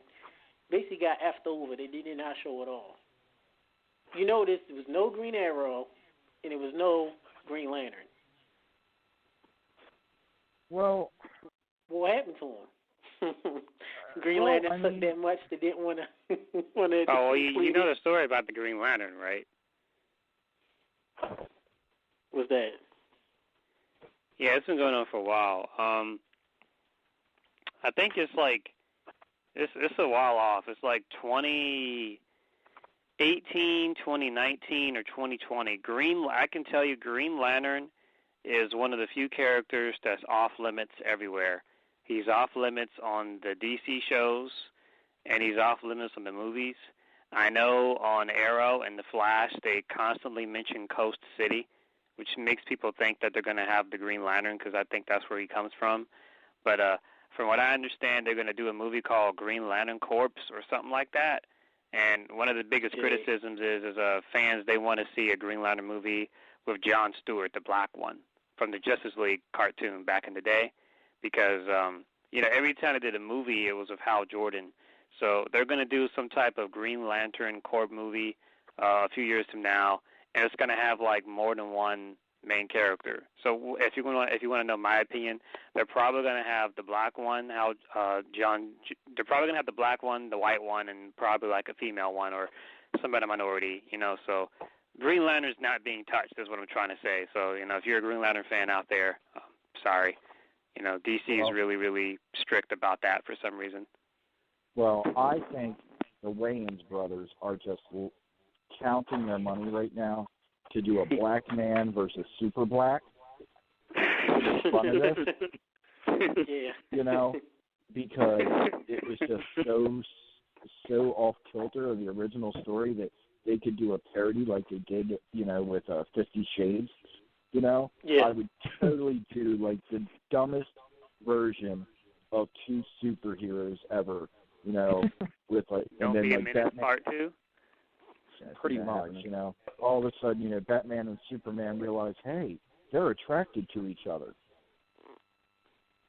effed over. They did not show at all. You notice there was no Green Arrow, and there was no Green Lantern. Well, what happened to him? Green Lantern sucked that much they didn't want to. Oh, well, you know the story about the Green Lantern, right? What's that? Yeah, it's been going on for a while. I think it's a while off. It's like 2018, 2019, or 2020. I can tell you, Green Lantern is one of the few characters that's off limits everywhere. He's off limits on the DC shows, and he's off limits on the movies. I know on Arrow and The Flash, they constantly mention Coast City, which makes people think that they're going to have the Green Lantern, because I think that's where he comes from. But from what I understand, they're going to do a movie called Green Lantern Corps or something like that. And one of the biggest criticisms is fans, they want to see a Green Lantern movie with Jon Stewart, the black one, from the Justice League cartoon back in the day. Because, every time they did a movie, it was with Hal Jordan. So they're going to do some type of Green Lantern Corps movie a few years from now, and it's going to have more than one main character. So if you want to know my opinion, they're probably going to have the black one, they're probably going to have the black one, the white one, and probably a female one or some other minority. So Green Lantern's not being touched is what I'm trying to say. So if you're a Green Lantern fan out there, sorry. DC is really, really strict about that for some reason. Well, I think the Wayans brothers are just counting their money right now to do a black man versus super black. Fun of this. Yeah. Because it was just so so off kilter of the original story that they could do a parody like they did, with 50 Shades, I would totally do like the dumbest version of two superheroes ever, with like, Don't and then be a like Menace Batman. Part 2. Pretty much, all of a sudden, Batman and Superman realize, hey, they're attracted to each other.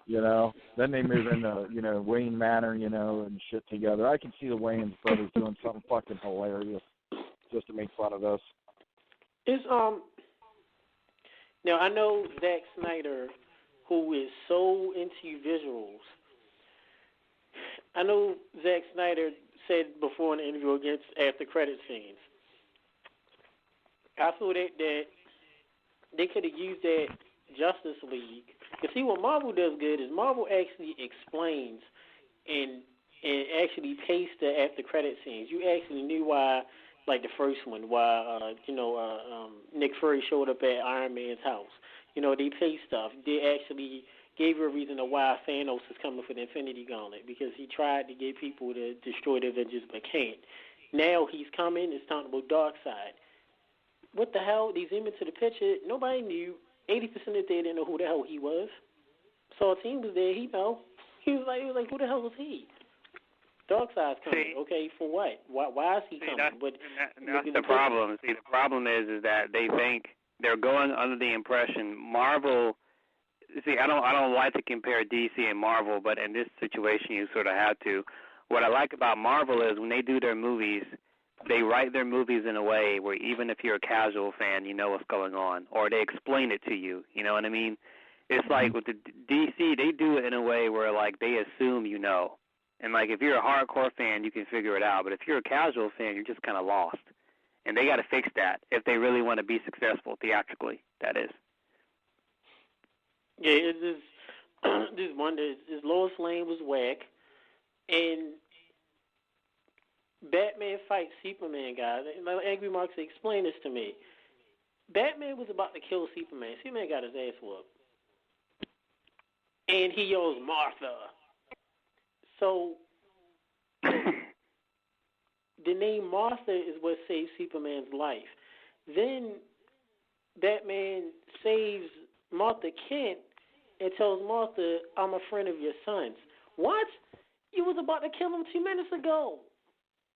Then they move into, Wayne Manor, and shit together. I can see the Wayans brothers doing something fucking hilarious just to make fun of us. It's now I know Zack Snyder, who is so into visuals. I know Zack Snyder said before in the interview against after credit scenes. I feel that they could have used that Justice League. You see, what Marvel does good is Marvel actually explains and actually pastes the after credit scenes. You actually knew why, like the first one, why Nick Fury showed up at Iron Man's house. They paste stuff. They actually gave you a reason of why Thanos is coming for the Infinity Gauntlet, because he tried to get people to destroy the Avengers but can't. Now he's coming. It's talking about Darkseid. What the hell? They zoom into the picture. Nobody knew. 80% of they didn't know who the hell he was. So a team was there. He know. He was like, who the hell was he? Darkseid's coming. Okay, for what? Why is he coming? That's the problem. See, the problem is that they think they're going under the impression Marvel. See, I don't like to compare DC and Marvel, but in this situation, you sort of have to. What I like about Marvel is when they do their movies, they write their movies in a way where even if you're a casual fan, you know what's going on, or they explain it to you. You know what I mean? It's like with the DC, they do it in a way where like they assume you know, and like if you're a hardcore fan, you can figure it out. But if you're a casual fan, you're just kind of lost, and they got to fix that if they really want to be successful theatrically. That is. Yeah, it's this one. This Lois Lane was whack, and Batman fights Superman, guys. Angry Mark said, explain this to me. Batman was about to kill Superman. Superman got his ass whooped. And he yells, Martha. So, the name Martha is what saved Superman's life. Then, Batman saves Martha Kent and tells Martha, I'm a friend of your son's. What? You was about to kill him 2 minutes ago.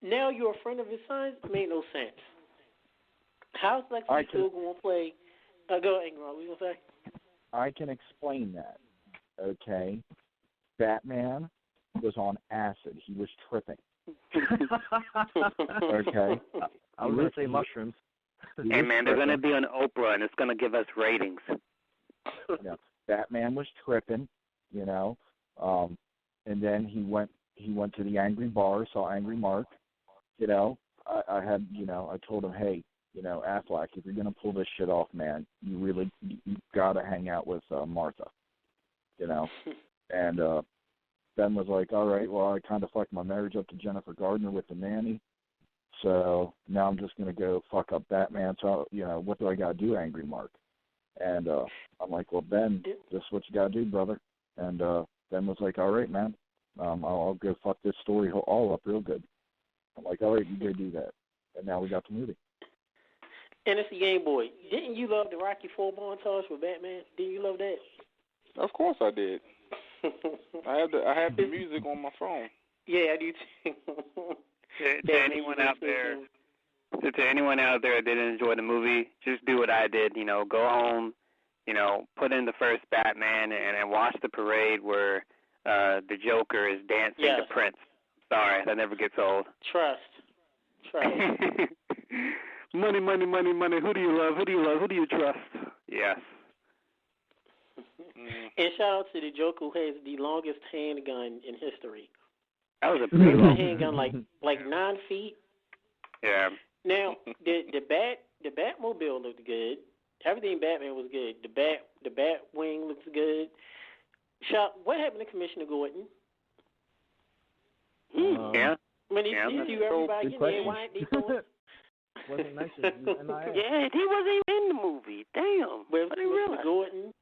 Now you're a friend of his son's? Made no sense. How's Lex still going to play? Go ahead, Ingrid. What were you going to say? I can explain that. Okay? Batman was on acid. He was tripping. Okay? I was going to say mushrooms. Hey, man, they're going to be on Oprah, and it's going to give us ratings. Yeah. Batman was tripping, and then he went to the Angry Bar, saw Angry Mark. I had, I told him, hey, Affleck, if you're gonna pull this shit off, man, you gotta hang out with Martha, And Ben was like, all right, well, I kind of fucked my marriage up to Jennifer Gardner with the nanny, so now I'm just gonna go fuck up Batman. So, what do I gotta do, Angry Mark? And I'm like, well, Ben, this is what you gotta do, brother. And Ben was like, all right, man, I'll go fuck this story all up real good. I'm like, all right, you go do that. And now we got the movie. And it's the Gameboy. Didn't you love the Rocky IV montage with Batman? Didn't you love that? Of course I did. I have the music on my phone. Yeah, I do too. to anyone out there that didn't enjoy the movie, just do what I did. Go home, put in the first Batman and watch the parade where the Joker is dancing to Prince. Sorry, that never gets old. Trust. Money, money, money, money. Who do you love? Who do you love? Who do you trust? Yes. And shout out to the Joker who has the longest handgun in history. That was a pretty long handgun, like 9 feet. Yeah. Now the Batmobile looked good. Everything Batman was good. The Batwing looks good. What happened to Commissioner Gordon? Yeah. When he see everybody in there, why ain't they doing? Wasn't mentioned in the MIA. Yeah, he wasn't even in the movie. Damn. With Gordon.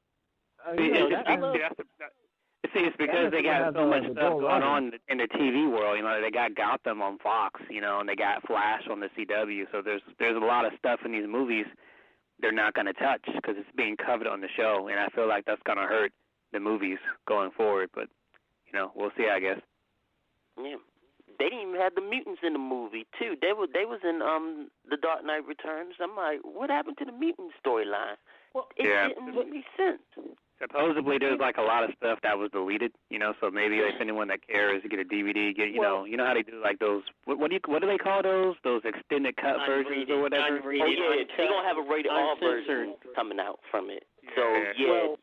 See, it's because they got so much stuff going on in the TV world. You know, they got Gotham on Fox, you know, and they got Flash on the CW. So there's a lot of stuff in these movies they're not going to touch because it's being covered on the show, and I feel like that's going to hurt the movies going forward. But, you know, we'll see, I guess. Yeah. They didn't even have the mutants in the movie, too. They was in The Dark Knight Returns. I'm like, what happened to the mutant storyline? Well, it didn't make sense. Supposedly there's like a lot of stuff that was deleted, you know, so maybe if anyone that cares get a DVD, you know how they do like those, what do they call those extended cut versions or whatever? They're going to have a rated R version coming out from it. So,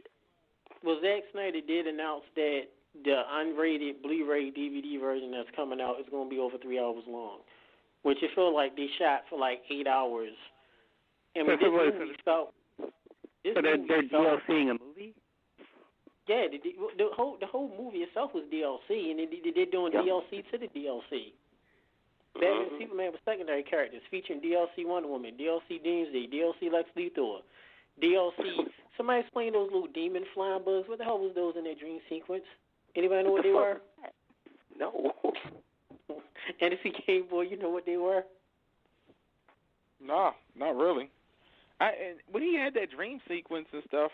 Well, Zack Snyder did announce that the unrated Blu-ray DVD version that's coming out is going to be over 3 hours long, which I feel like they shot for like 8 hours. And this movie felt... So they're DLCing a movie? Yeah, the whole movie itself was DLC, and they're doing DLC to the DLC. Batman and Superman were secondary characters, featuring DLC Wonder Woman, DLC Doomsday, DLC Lex Luthor, DLC... Somebody explain those little demon flying bugs. What the hell was those in their dream sequence? Anybody know what they were? No. And if he Gameboy, you know what they were? Nah, not really. When he had that dream sequence and stuff,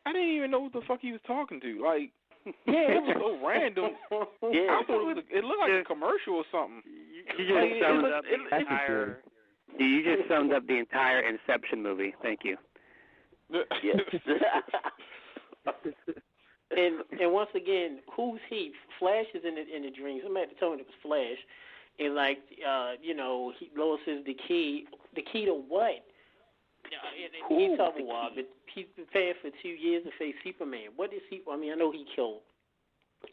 I didn't even know what the fuck he was talking to. Like, it was so random. I thought it looked like a commercial or something. You just summed up the entire. You just summed up the entire Inception movie. Thank you. Yes. and once again, who's he? Flash is in the dream. Somebody told me it was Flash, and like Lois is the key. The key to what? He's talking about, but he's prepared for 2 years to face Superman. What is he? I mean, I know he killed.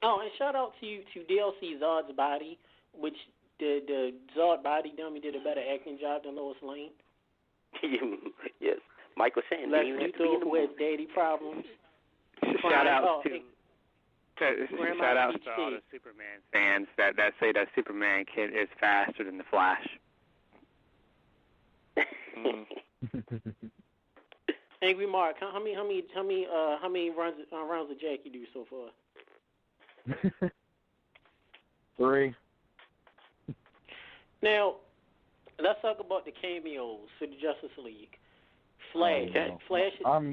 Oh, and shout out to DLC Zod's Body, which the Zod Body dummy did a better acting job than Lois Lane. Yes. Michael Shannon. Lex Luthor, who has daddy problems. Shout out all the Superman fans that say that Superman kid is faster than the Flash. Angry Mark, how many rounds of Jack you do so far? 3. Now, let's talk about the cameos for the Justice League. Flash. I'm